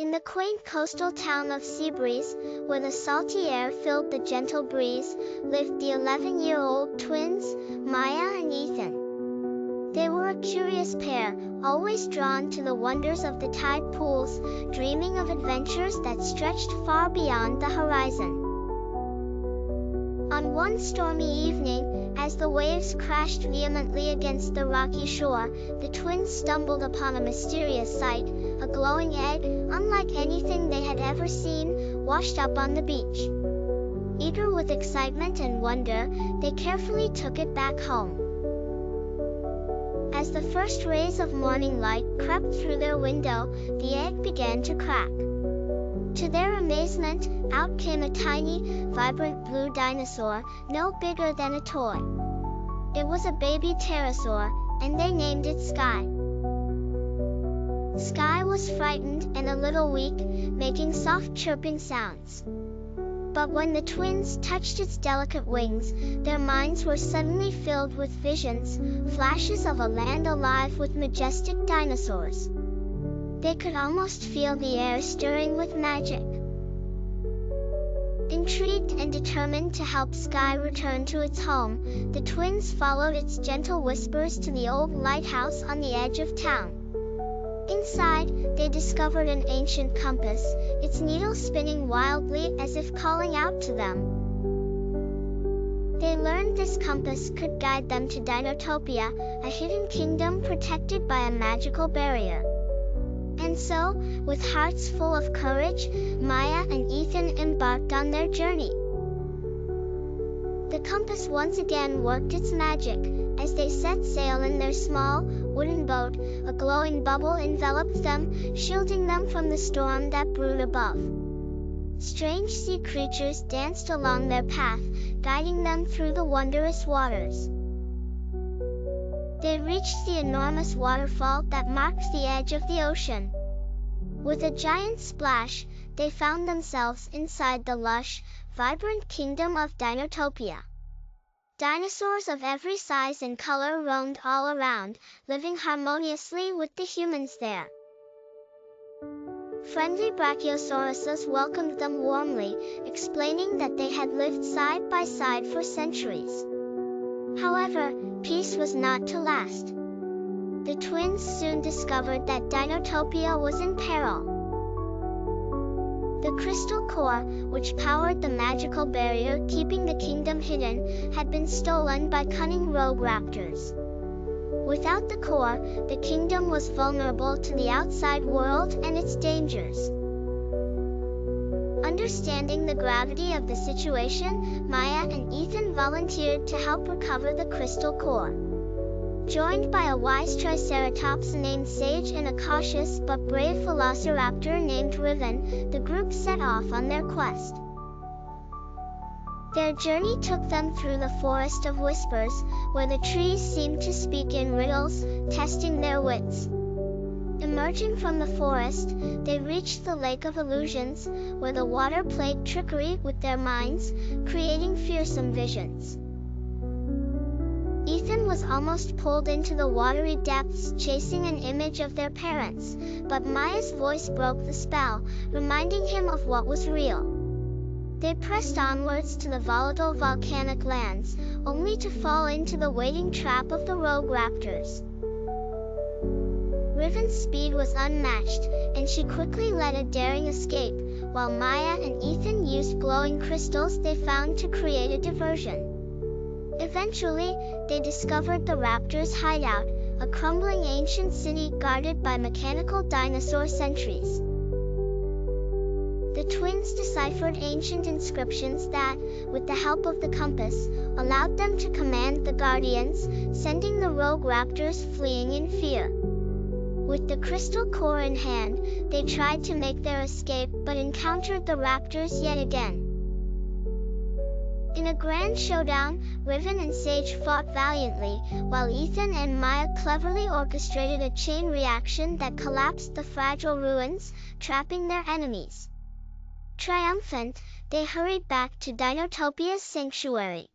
In the quaint coastal town of Seabreeze, where the salty air filled the gentle breeze, lived the 11-year-old twins, Maya and Ethan. They were a curious pair, always drawn to the wonders of the tide pools, dreaming of adventures that stretched far beyond the horizon. On one stormy evening, as the waves crashed vehemently against the rocky shore, the twins stumbled upon a mysterious sight, a glowing egg, unlike anything they had ever seen, washed up on the beach. Eager with excitement and wonder, they carefully took it back home. As the first rays of morning light crept through their window, the egg began to crack. To their amazement, out came a tiny, vibrant blue dinosaur, no bigger than a toy. It was a baby pterosaur, and they named it Skye. Skye was frightened and a little weak, making soft chirping sounds. But when the twins touched its delicate wings, their minds were suddenly filled with visions, flashes of a land alive with majestic dinosaurs. They could almost feel the air stirring with magic. Intrigued and determined to help Skye return to its home, the twins followed its gentle whispers to the old lighthouse on the edge of town. Inside, they discovered an ancient compass, its needle spinning wildly as if calling out to them. They learned this compass could guide them to Dinotopia, a hidden kingdom protected by a magical barrier. And so, with hearts full of courage, Maya and Ethan embarked on their journey. The compass once again worked its magic. As they set sail in their small, wooden boat, a glowing bubble enveloped them, shielding them from the storm that brewed above. Strange sea creatures danced along their path, guiding them through the wondrous waters. They reached the enormous waterfall that marked the edge of the ocean. With a giant splash, they found themselves inside the lush, vibrant kingdom of Dinotopia. Dinosaurs of every size and color roamed all around, living harmoniously with the humans there. Friendly brachiosauruses welcomed them warmly, explaining that they had lived side by side for centuries. However, peace was not to last. The twins soon discovered that Dinotopia was in peril. The crystal core, which powered the magical barrier keeping the kingdom hidden, had been stolen by cunning rogue raptors. Without the core, the kingdom was vulnerable to the outside world and its dangers. Understanding the gravity of the situation, Maya and Ethan volunteered to help recover the crystal core. Joined by a wise triceratops named Sage and a cautious but brave velociraptor named Riven, the group set off on their quest. Their journey took them through the forest of whispers, where the trees seemed to speak in riddles, testing their wits. Emerging from the forest, they reached the Lake of Illusions, where the water played trickery with their minds, creating fearsome visions. Ethan was almost pulled into the watery depths chasing an image of their parents, but Maya's voice broke the spell, reminding him of what was real. They pressed onwards to the volatile volcanic lands, only to fall into the waiting trap of the rogue raptors. Riven's speed was unmatched, and she quickly led a daring escape, while Maya and Ethan used glowing crystals they found to create a diversion. Eventually, they discovered the Raptor's hideout, a crumbling ancient city guarded by mechanical dinosaur sentries. The twins deciphered ancient inscriptions that, with the help of the compass, allowed them to command the Guardians, sending the rogue raptors fleeing in fear. With the crystal core in hand, they tried to make their escape but encountered the raptors yet again. In a grand showdown, Riven and Sage fought valiantly, while Ethan and Maya cleverly orchestrated a chain reaction that collapsed the fragile ruins, trapping their enemies. Triumphant, they hurried back to Dinotopia's sanctuary.